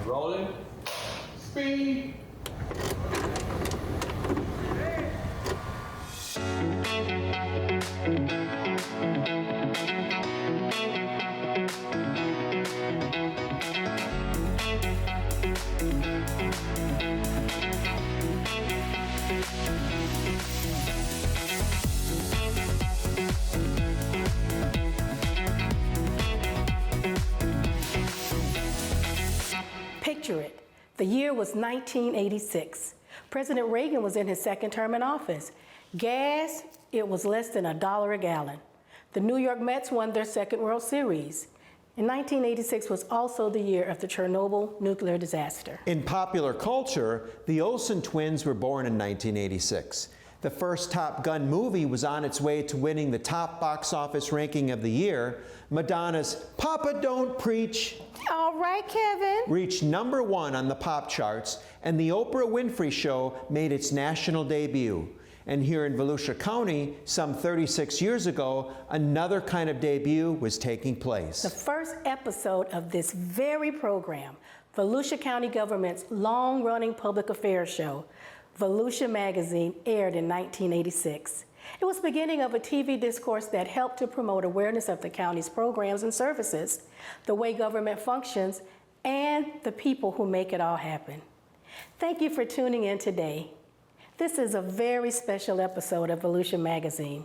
Rolling. Speed. Picture it. The year was 1986. President Reagan was in his second term in office. Gas, it was less than $1 a gallon. The New York Mets won their second World Series. And 1986 was also the year of the Chernobyl nuclear disaster. In popular culture, the Olsen twins were born in 1986. The first Top Gun movie was on its way to winning the top box office ranking of the year. Madonna's Papa Don't Preach All right, Kevin. reached #1 on the pop charts, and the Oprah Winfrey Show made its national debut. And here in Volusia County, some 36 years ago, another kind of debut was taking place. The first episode of this very program, Volusia County Government's long-running public affairs show, Volusia Magazine, aired in 1986. It was the beginning of a TV discourse that helped to promote awareness of the county's programs and services, the way government functions, and the people who make it all happen. Thank you for tuning in today. This is a very special episode of Volusia Magazine,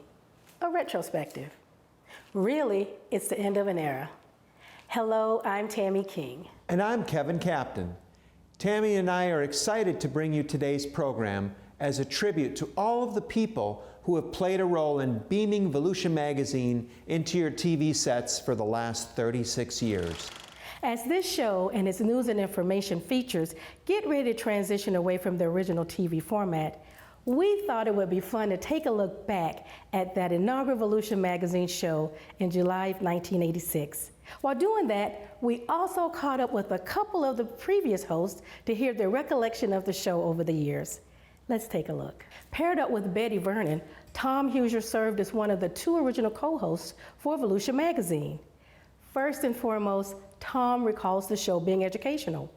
a retrospective. Really, it's the end of an era. Hello, I'm Tammy King. And I'm Kevin Captain. Tammy and I are excited to bring you today's program as a tribute to all of the people who have played a role in beaming Volusia Magazine into your TV sets for the last 36 years. As this show and its news and information features get ready to transition away from the original TV format, we thought it would be fun to take a look back at that inaugural Volusia Magazine show in July of 1986. While doing that, we also caught up with a couple of the previous hosts to hear their recollection of the show over the years. Let's take a look. Paired up with Betty Vernon, Tom Huser served as one of the 2 original co-hosts for Volusia Magazine. First and foremost, Tom recalls the show being educational,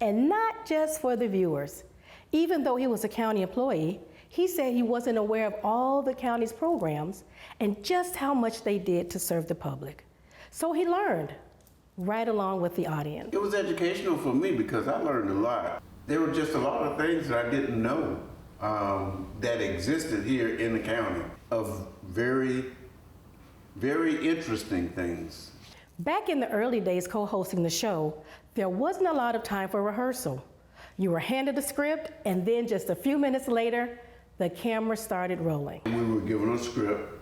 and not just for the viewers. Even though he was a county employee, he said he wasn't aware of all the county's programs and just how much they did to serve the public. So he learned, right along with the audience. It was educational for me because I learned a lot. There were just a lot of things that I didn't know that existed here in the county, of very, very interesting things. Back in the early days co-hosting the show, there wasn't a lot of time for rehearsal. You were handed a script, and then just a few minutes later, the camera started rolling. We were given a script,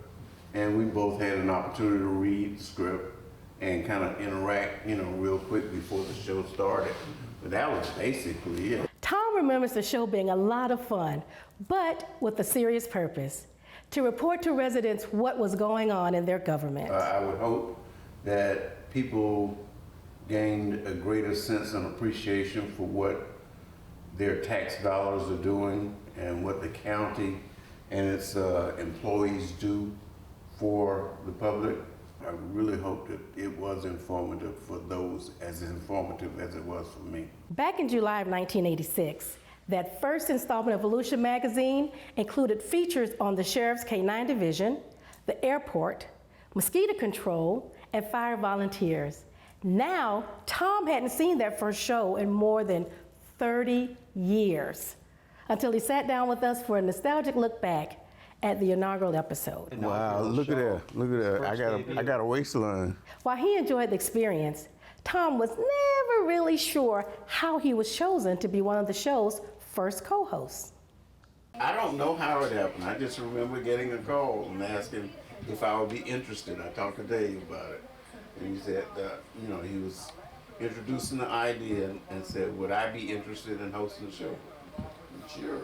and we both had an opportunity to read the script and kind of interact, real quick before the show started. But that was basically it. Tom remembers the show being a lot of fun, but with a serious purpose, to report to residents what was going on in their government. I would hope that people gained a greater sense and appreciation for what their tax dollars are doing and what the county and its employees do for the public. I really hope that it was informative for those, as informative as it was for me. Back in July of 1986, that first installment of Volusia Magazine included features on the Sheriff's K-9 Division, the airport, mosquito control, and fire volunteers. Now, Tom hadn't seen that first show in more than 30 years, until he sat down with us for a nostalgic look back at the inaugural episode. Wow, look at that, look at that. I got a waistline. While he enjoyed the experience, Tom was never really sure how he was chosen to be one of the show's first co-hosts. I don't know how it happened. I just remember getting a call and asking if I would be interested. I talked to Dave about it, and he said, he was introducing the idea and said, would I be interested in hosting the show? Sure.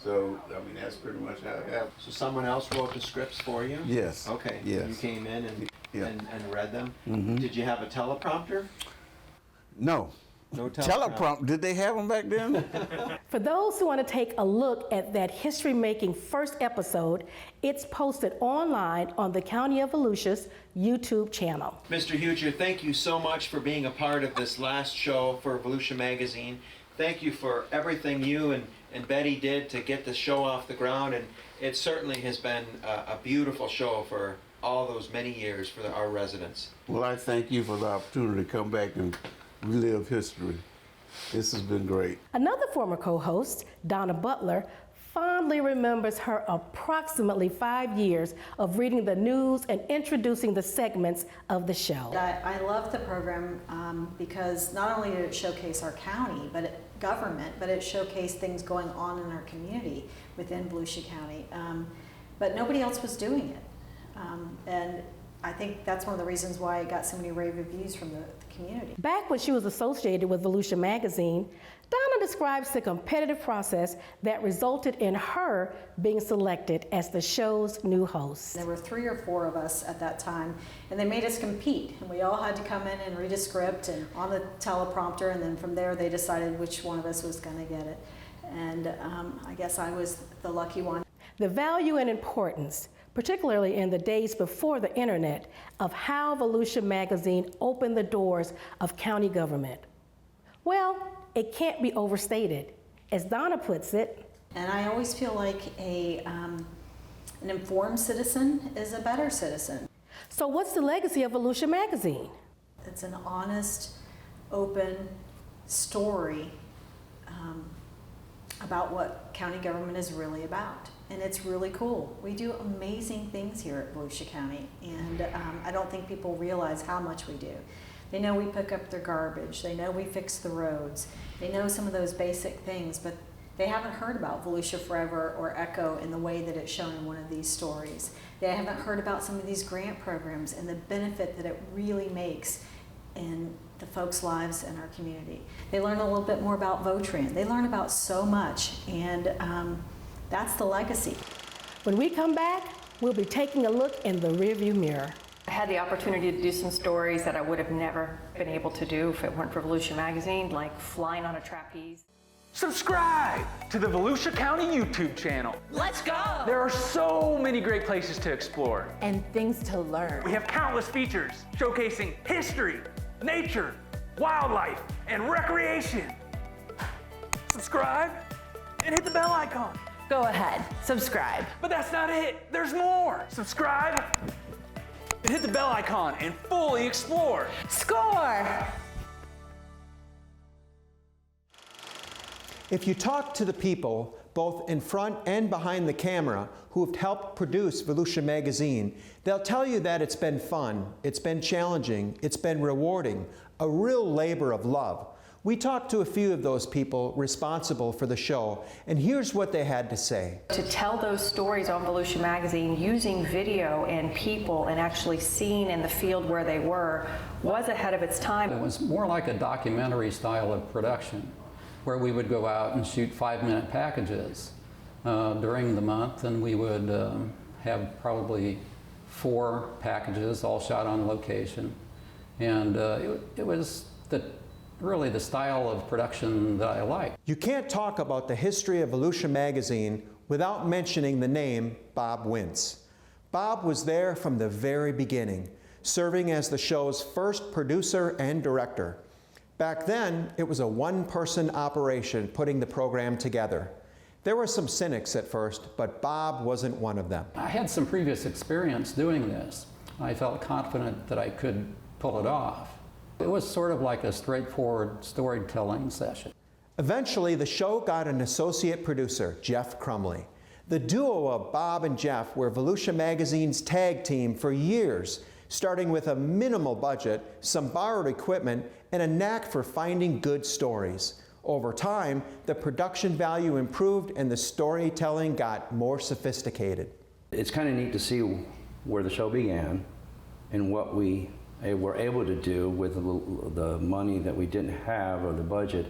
So, that's pretty much how it happened. So someone else wrote the scripts for you? Yes. Okay. Yes. You came in and read them? Mm-hmm. Did you have a teleprompter? No. No teleprompter. Did they have them back then? For those who want to take a look at that history-making first episode, it's posted online on the County of Volusia's YouTube channel. Mr. Huger, thank you so much for being a part of this last show for Volusia Magazine. Thank you for everything you and Betty did to get the show off the ground, and it certainly has been a beautiful show for all those many years for our residents. Well, I thank you for the opportunity to come back and relive history. This has been great. Another former co-host, Donna Butler, fondly remembers her approximately 5 years of reading the news and introducing the segments of the show. I love the program because not only did it showcase our county, government, but it showcased things going on in our community within Volusia County. But nobody else was doing it. And I think that's one of the reasons why it got so many rave reviews from the community. Back when she was associated with Volusia Magazine, Donna describes the competitive process that resulted in her being selected as the show's new host. There were 3 or 4 of us at that time, and they made us compete. And we all had to come in and read a script and on the teleprompter, and then from there they decided which one of us was going to get it. And I guess I was the lucky one. The value and importance, particularly in the days before the internet, of how Volusia Magazine opened the doors of county government. Well, it can't be overstated. As Donna puts it, and I always feel like an informed citizen is a better citizen. So what's the legacy of Volusia Magazine? It's an honest, open story about what county government is really about. And it's really cool. We do amazing things here at Volusia County, and I don't think people realize how much we do. They know we pick up their garbage, they know we fix the roads, they know some of those basic things, but they haven't heard about Volusia Forever or ECHO in the way that it's shown in one of these stories. They haven't heard about some of these grant programs and the benefit that it really makes in the folks' lives in our community. They learn a little bit more about Votrient. They learn about so much, and that's the legacy. When we come back, we'll be taking a look in the rearview mirror. I had the opportunity to do some stories that I would have never been able to do if it weren't for Volusia Magazine, like flying on a trapeze. Subscribe to the Volusia County YouTube channel. Let's go! There are so many great places to explore. And things to learn. We have countless features showcasing history, nature, wildlife, and recreation. Subscribe and hit the bell icon. Go ahead, subscribe. But that's not it. There's more. Subscribe and hit the bell icon and fully explore. Score! If you talk to the people, both in front and behind the camera, who have helped produce Volusia Magazine, they'll tell you that it's been fun, it's been challenging, it's been rewarding, a real labor of love. We talked to a few of those people responsible for the show, and here's what they had to say. To tell those stories on Volusia Magazine using video and people and actually seeing in the field where they were was ahead of its time. It was more like a documentary style of production, where we would go out and shoot 5-minute packages during the month, and we would have probably 4 packages all shot on location. And it was really the style of production that I like. You can't talk about the history of Volusia Magazine without mentioning the name Bob Wince. Bob was there from the very beginning, serving as the show's first producer and director. Back then, it was a one-person operation putting the program together. There were some cynics at first, but Bob wasn't one of them. I had some previous experience doing this. I felt confident that I could pull it off. It was sort of like a straightforward storytelling session. Eventually, the show got an associate producer, Jeff Crumbley. The duo of Bob and Jeff were Volusia Magazine's tag team for years, starting with a minimal budget, some borrowed equipment, and a knack for finding good stories. Over time, the production value improved and the storytelling got more sophisticated. It's kind of neat to see where the show began and what we were able to do with the money that we didn't have or the budget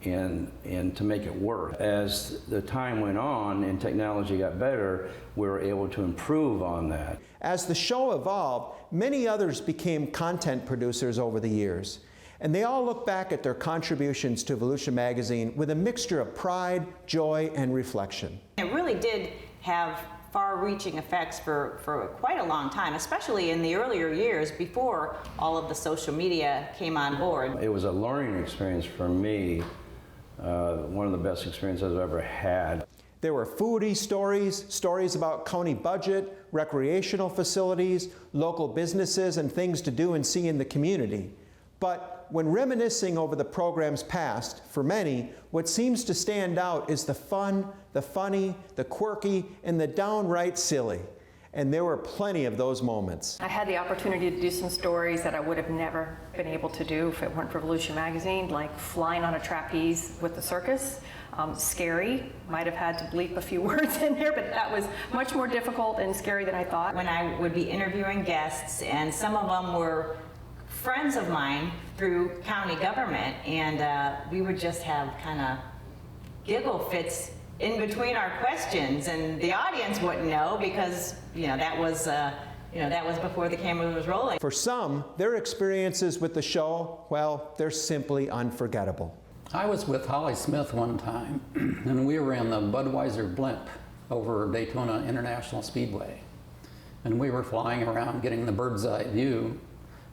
and to make it work. As the time went on and technology got better, we were able to improve on that. As the show evolved, many others became content producers over the years. And they all look back at their contributions to Volusia Magazine with a mixture of pride, joy, and reflection. It really did have far-reaching effects for quite a long time, especially in the earlier years before all of the social media came on board. It was a learning experience for me, one of the best experiences I've ever had. There were foodie stories, stories about county budget, recreational facilities, local businesses, and things to do and see in the community. But when reminiscing over the program's past, for many, what seems to stand out is the fun, the funny, the quirky, and the downright silly. And there were plenty of those moments. I had the opportunity to do some stories that I would have never been able to do if it weren't for Volusia Magazine, like flying on a trapeze with the circus. Scary, might have had to bleep a few words in there, but that was much more difficult and scary than I thought. When I would be interviewing guests, and some of them were friends of mine through county government, and we would just have kind of giggle fits in between our questions, and the audience wouldn't know because that was before the camera was rolling. For some, their experiences with the show, well, they're simply unforgettable. I was with Holly Smith one time, and we were in the Budweiser blimp over Daytona International Speedway. And we were flying around getting the bird's eye view,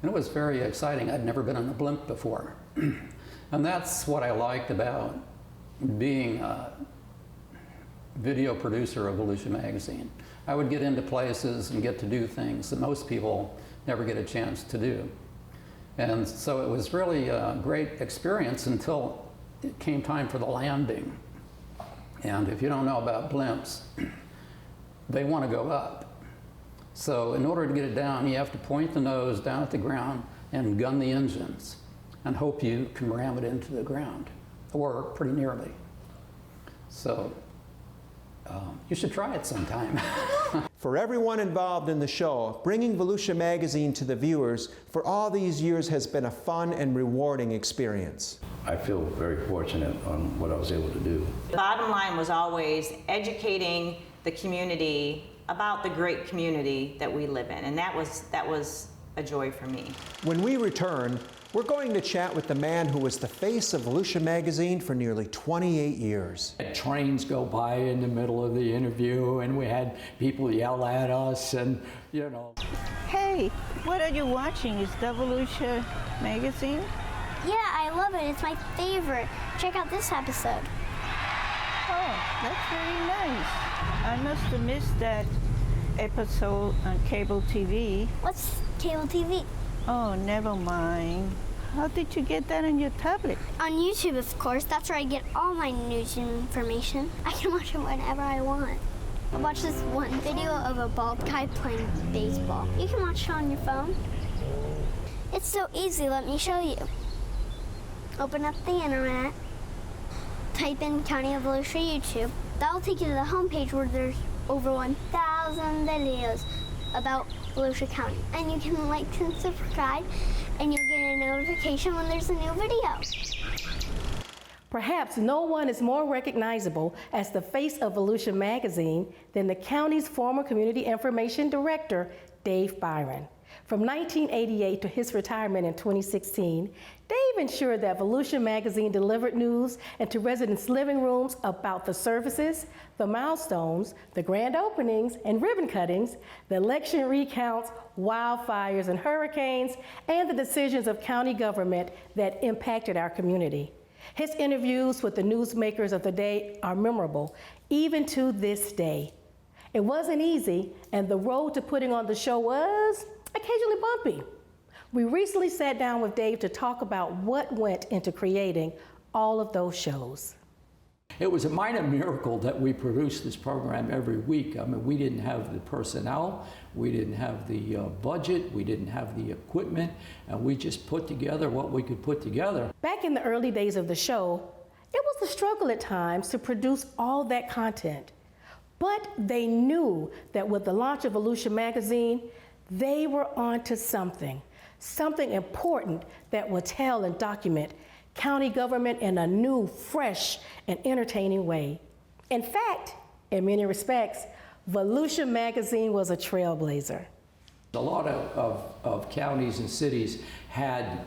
and it was very exciting. I'd never been on a blimp before. And that's what I liked about being a video producer of Volusia Magazine. I would get into places and get to do things that most people never get a chance to do. And so it was really a great experience until it came time for the landing. And if you don't know about blimps, they want to go up. So in order to get it down, you have to point the nose down at the ground and gun the engines and hope you can ram it into the ground, or pretty nearly. So you should try it sometime. For everyone involved in the show, bringing Volusia Magazine to the viewers for all these years has been a fun and rewarding experience. I feel very fortunate on what I was able to do. The bottom line was always educating the community about the great community that we live in, and that was a joy for me. When we return, we're going to chat with the man who was the face of Volusia Magazine for nearly 28 years. Trains go by in the middle of the interview, and we had people yell at us, and Hey, what are you watching? Is that Volusia Magazine? Yeah, I love it. It's my favorite. Check out this episode. Oh, that's very nice. I must have missed that episode on cable TV. What's cable TV? Oh, never mind. How did you get that on your tablet? On YouTube, of course. That's where I get all my news and information. I can watch it whenever I want. I watched this one video of a bald guy playing baseball. You can watch it on your phone. It's so easy. Let me show you. Open up the internet. Type in County of Volusia YouTube. That'll take you to the homepage where there's over 1,000 videos about Volusia County. And you can like and subscribe, and you'll get a notification when there's a new video. Perhaps no one is more recognizable as the face of Volusia Magazine than the county's former community information director, Dave Byron. From 1988 to his retirement in 2016, Dave ensured that Volusia Magazine delivered news into residents' living rooms about the services, the milestones, the grand openings and ribbon cuttings, the election recounts, wildfires and hurricanes, and the decisions of county government that impacted our community. His interviews with the newsmakers of the day are memorable, even to this day. It wasn't easy, and the road to putting on the show was occasionally bumpy. We recently sat down with Dave to talk about what went into creating all of those shows. It was a minor miracle that we produced this program every week. I mean, we didn't have the personnel, we didn't have the budget, we didn't have the equipment, and we just put together what we could put together. Back in the early days of the show, it was a struggle at times to produce all that content. But they knew that with the launch of Volusia Magazine, they were onto something important that would tell and document county government in a new, fresh, and entertaining way. In fact, in many respects, Volusia Magazine was a trailblazer. A lot of counties and cities had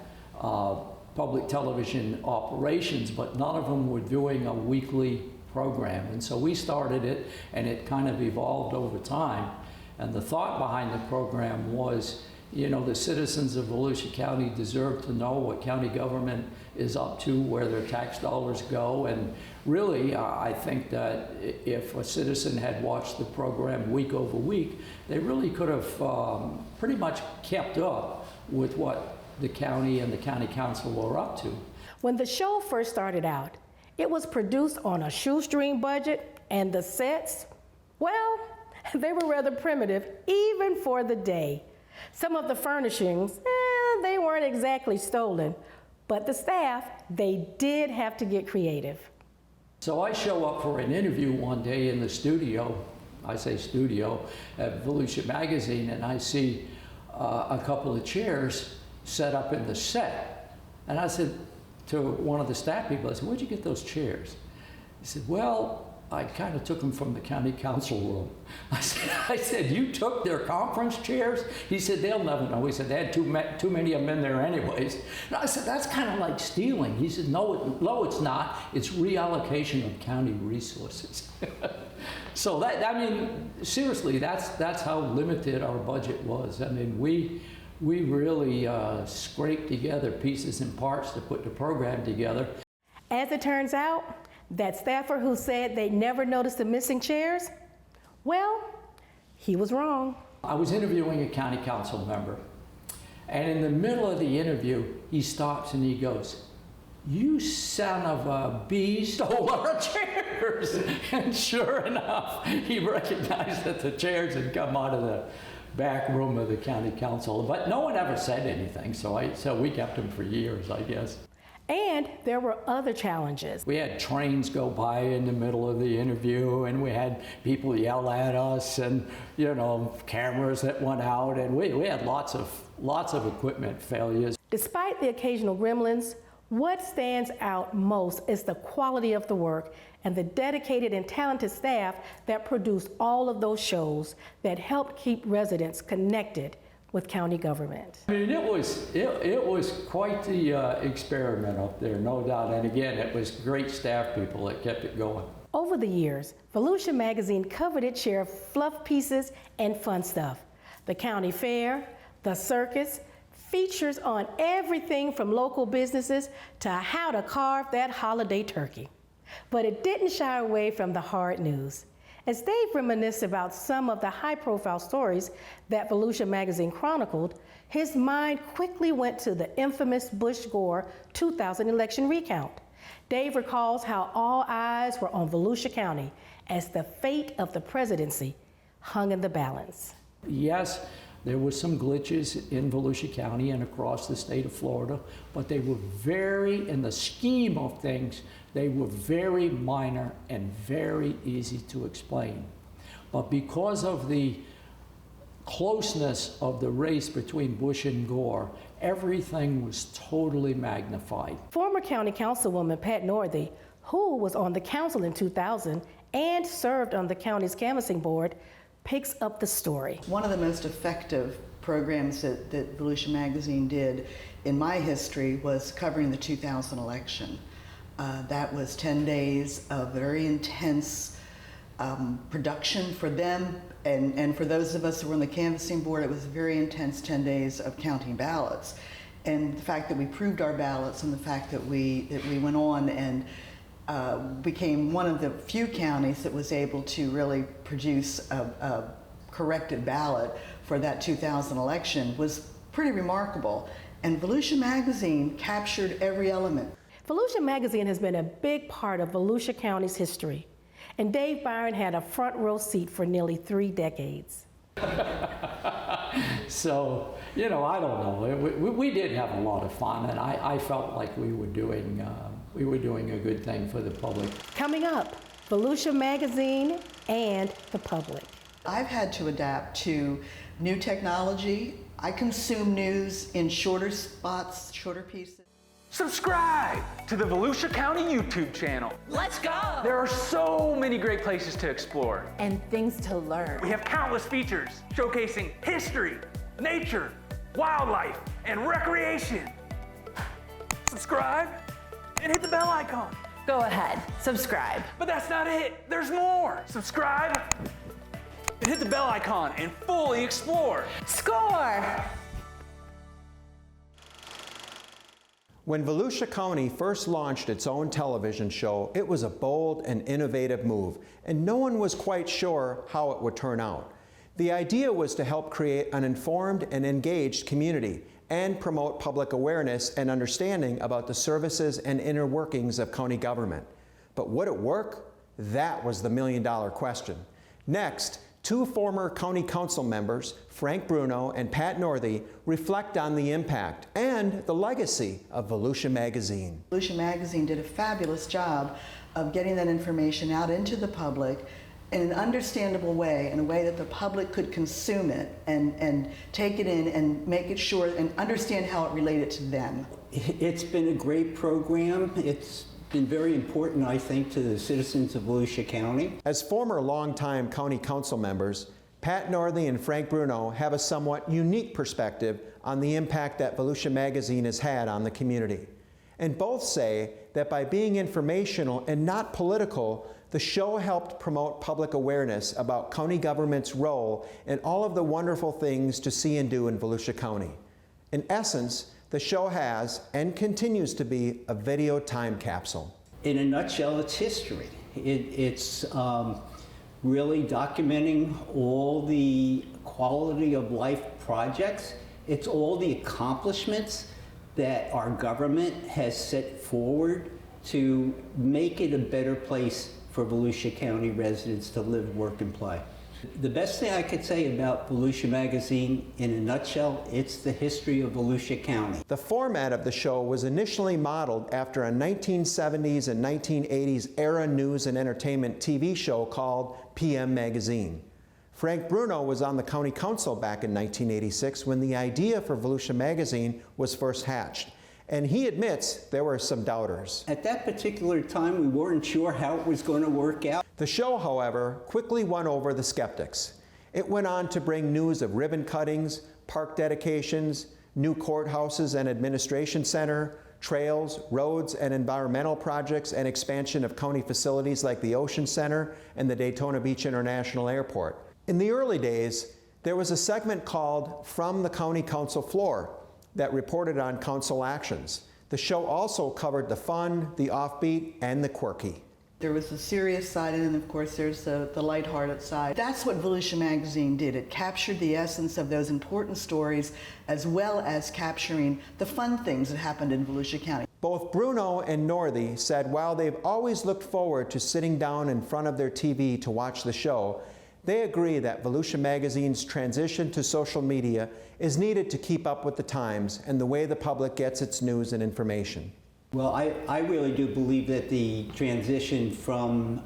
public television operations, but none of them were doing a weekly program. And so we started it, and it kind of evolved over time. And the thought behind the program was, you know, the citizens of Volusia County deserve to know what county government is up to, where their tax dollars go. And really, I think that if a citizen had watched the program week over week, they really could have pretty much kept up with what the county and the county council were up to. When the show first started out, it was produced on a shoestring budget, and the sets, well, they were rather primitive, even for the day. Some of the furnishings, they weren't exactly stolen, but the staff, they did have to get creative. So I show up for an interview one day in the studio, I say studio, at Volusia Magazine, and I see a couple of chairs set up in the set. And I said to one of the staff people, I said, where'd you get those chairs? He said, well, I kind of took them from the county council room. I said, you took their conference chairs? He said, they'll never know. He said, they had too many of them in there anyways. And I said, that's kind of like stealing. He said, no, it's not. It's reallocation of county resources. So that, I mean, seriously, that's how limited our budget was. I mean, we really scraped together pieces and parts to put the program together. As it turns out, that staffer who said they never noticed the missing chairs, well, he was wrong. I was interviewing a county council member, and in the middle of the interview, he stops and he goes, you son of a bee stole our chairs. And sure enough, he recognized that the chairs had come out of the back room of the county council, but no one ever said anything, so we kept them for years, I guess. And there were other challenges. We had trains go by in the middle of the interview, and we had people yell at us, and you know, cameras that went out, and we had lots of equipment failures. Despite the occasional gremlins, what stands out most is the quality of the work and the dedicated and talented staff that produced all of those shows that helped keep residents connected with county government. I mean, it was quite the experiment up there, no doubt. And again, it was great staff people that kept it going. Over the years, Volusia Magazine covered its share of fluff pieces and fun stuff. The county fair, the circus, features on everything from local businesses to how to carve that holiday turkey. But it didn't shy away from the hard news. As Dave reminisced about some of the high-profile stories that Volusia Magazine chronicled, his mind quickly went to the infamous Bush-Gore 2000 election recount. Dave recalls how all eyes were on Volusia County as the fate of the presidency hung in the balance. Yes, there were some glitches in Volusia County and across the state of Florida, but they were very, in the scheme of things, they were very minor and very easy to explain. But because of the closeness of the race between Bush and Gore, everything was totally magnified. Former County Councilwoman Pat Northey, who was on the council in 2000 and served on the county's canvassing board, picks up the story. One of the most effective programs that Volusia Magazine did in my history was covering the 2000 election. That was 10 days of very intense production for them, and for those of us who were on the canvassing board, it was a very intense 10 days of counting ballots. And the fact that we proved our ballots and the fact that we went on and became one of the few counties that was able to really produce a corrected ballot for that 2000 election was pretty remarkable. And Volusia Magazine captured every element. Volusia Magazine has been a big part of Volusia County's history, and Dave Byron had a front row seat for nearly 3 decades. So, you know, I don't know. We did have a lot of fun, and I felt like we were doing a good thing for the public. Coming up, Volusia Magazine and the public. I've had to adapt to new technology. I consume news in shorter spots, shorter pieces. Subscribe to the Volusia County YouTube channel. Let's go! There are so many great places to explore. And things to learn. We have countless features showcasing history, nature, wildlife, and recreation. Subscribe subscribe, and hit the bell icon. Go ahead, subscribe. But that's not it. There's more. Subscribe and hit the bell icon and fully explore. Score! When Volusia County first launched its own television show, it was a bold and innovative move, and no one was quite sure how it would turn out. The idea was to help create an informed and engaged community and promote public awareness and understanding about the services and inner workings of county government. But would it work? That was the million-dollar question. Next, two former county council members, Frank Bruno and Pat Northey, reflect on the impact and the legacy of Volusia Magazine. Volusia Magazine did a fabulous job of getting that information out into the public in an understandable way, in a way that the public could consume it and take it in and make it sure and understand how it related to them. It's been a great program. It's been very important, I think, to the citizens of Volusia County. As former longtime county council members, Pat Northey and Frank Bruno have a somewhat unique perspective on the impact that Volusia Magazine has had on the community. And both say that by being informational and not political, the show helped promote public awareness about county government's role in all of the wonderful things to see and do in Volusia County. In essence, the show has and continues to be a video time capsule. In a nutshell, it's history. It's really documenting all the quality of life projects. It's all the accomplishments that our government has set forward to make it a better place for Volusia County residents to live, work, and play. The best thing I could say about Volusia Magazine, in a nutshell, it's the history of Volusia County. The format of the show was initially modeled after a 1970s and 1980s era news and entertainment TV show called PM Magazine. Frank Bruno was on the county council back in 1986 when the idea for Volusia Magazine was first hatched. And he admits there were some doubters. At that particular time, we weren't sure how it was going to work out. The show, however, quickly won over the skeptics. It went on to bring news of ribbon cuttings, park dedications, new courthouses and administration center, trails, roads, and environmental projects, and expansion of county facilities like the Ocean Center and the Daytona Beach International Airport. In the early days, there was a segment called From the County Council Floor that reported on council actions. The show also covered the fun, the offbeat, and the quirky. There was the serious side, and then of course there's the lighthearted side. That's what Volusia Magazine did. It captured the essence of those important stories as well as capturing the fun things that happened in Volusia County. Both Bruno and Northey said while they've always looked forward to sitting down in front of their TV to watch the show, they agree that Volusia Magazine's transition to social media is needed to keep up with the times and the way the public gets its news and information. Well, I really do believe that the transition from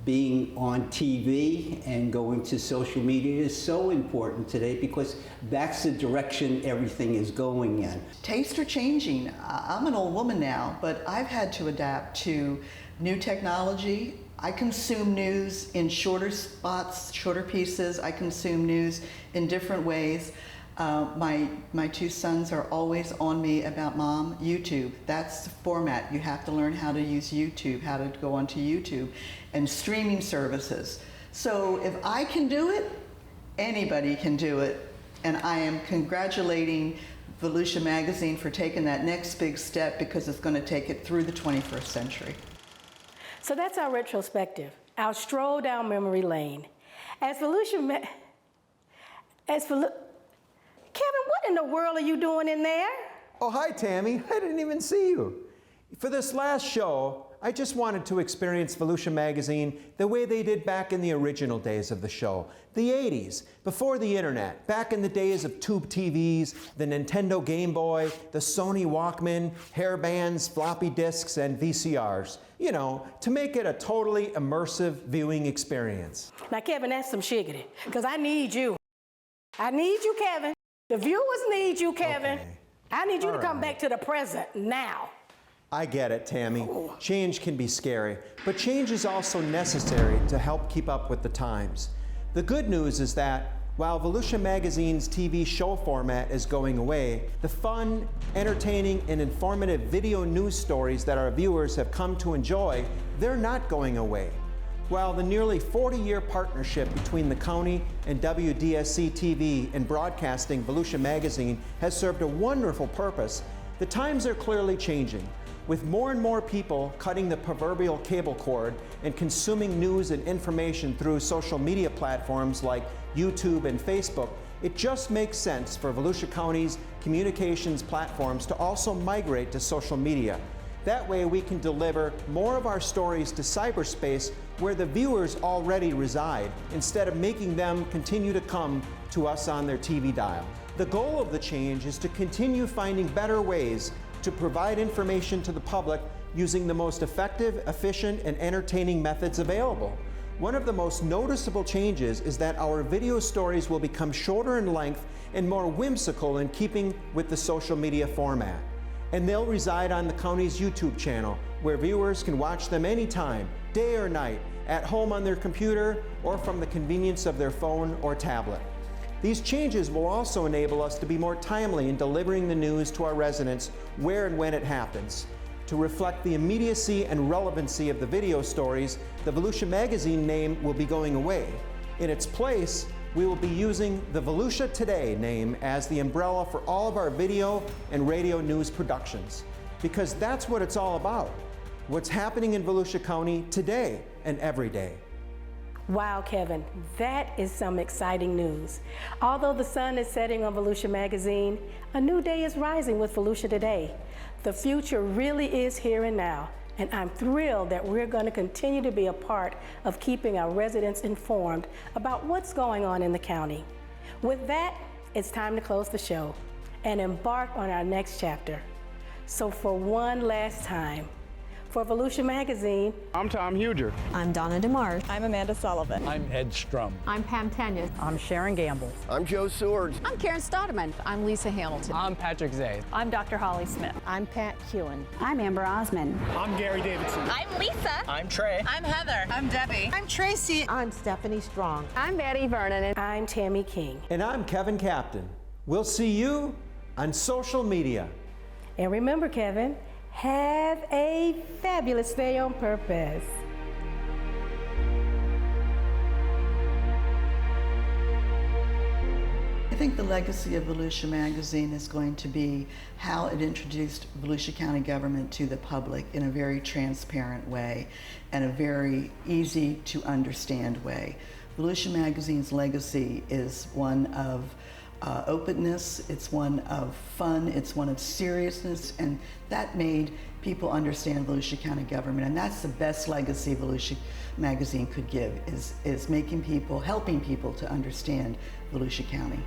being on TV and going to social media is so important today because that's the direction everything is going in. Tastes are changing. I'm an old woman now, but I've had to adapt to new technology. I consume news in shorter spots, shorter pieces. I consume news in different ways. My two sons are always on me about, Mom, YouTube. That's the format. You have to learn how to use YouTube, how to go onto YouTube, and streaming services. So if I can do it, anybody can do it. And I am congratulating Volusia Magazine for taking that next big step because it's going to take it through the 21st century. So that's our retrospective, our stroll down memory lane. Kevin, what in the world are you doing in there? Oh, hi, Tammy. I didn't even see you. For this last show, I just wanted to experience Volusia Magazine the way they did back in the original days of the show, the 80s, before the internet, back in the days of tube TVs, the Nintendo Game Boy, the Sony Walkman, hairbands, floppy disks, and VCRs. You know, to make it a totally immersive viewing experience. Now, Kevin, that's some shiggity, because I need you. I need you, Kevin. The viewers need you, Kevin. Okay. I need you to come back to the present now. I get it, Tammy. Change can be scary, but change is also necessary to help keep up with the times. The good news is that While Volusia Magazine's TV show format is going away, the fun, entertaining, and informative video news stories that our viewers have come to enjoy, they're not going away. While the nearly 40-year partnership between the county and WDSC TV in broadcasting Volusia Magazine has served a wonderful purpose, the times are clearly changing. With more and more people cutting the proverbial cable cord and consuming news and information through social media platforms like YouTube and Facebook, it just makes sense for Volusia County's communications platforms to also migrate to social media. That way we can deliver more of our stories to cyberspace where the viewers already reside, instead of making them continue to come to us on their TV dial. The goal of the change is to continue finding better ways to provide information to the public using the most effective, efficient, and entertaining methods available. One of the most noticeable changes is that our video stories will become shorter in length and more whimsical in keeping with the social media format. And they'll reside on the county's YouTube channel, where viewers can watch them anytime, day or night, at home on their computer, or from the convenience of their phone or tablet. These changes will also enable us to be more timely in delivering the news to our residents where and when it happens. To reflect the immediacy and relevancy of the video stories, the Volusia Magazine name will be going away. In its place, we will be using the Volusia Today name as the umbrella for all of our video and radio news productions, because that's what it's all about. What's happening in Volusia County today and every day. Wow, Kevin, that is some exciting news. Although the sun is setting on Volusia Magazine, a new day is rising with Volusia Today. The future really is here and now, and I'm thrilled that we're going to continue to be a part of keeping our residents informed about what's going on in the county. With that, it's time to close the show and embark on our next chapter. So for one last time, for Volusia Magazine, I'm Tom Huger. I'm Donna DeMar. I'm Amanda Sullivan. I'm Ed Strum. I'm Pam Tanya. I'm Sharon Gamble. I'm Joe Swords. I'm Karen Stodeman. I'm Lisa Hamilton. I'm Patrick Zay. I'm Dr. Holly Smith. I'm Pat Kewen. I'm Amber Osmond. I'm Gary Davidson. I'm Lisa. I'm Trey. I'm Heather. I'm Debbie. I'm Tracy. I'm Stephanie Strong. I'm Betty Vernon. And I'm Tammy King. And I'm Kevin Captain. We'll see you on social media. And remember, Kevin, have a fabulous day on purpose. I think the legacy of Volusia Magazine is going to be how it introduced Volusia County government to the public in a very transparent way and a very easy to understand way. Volusia Magazine's legacy is one of openness, it's one of fun, it's one of seriousness, and that made people understand Volusia County government, and that's the best legacy Volusia Magazine could give, is making people, helping people to understand Volusia County.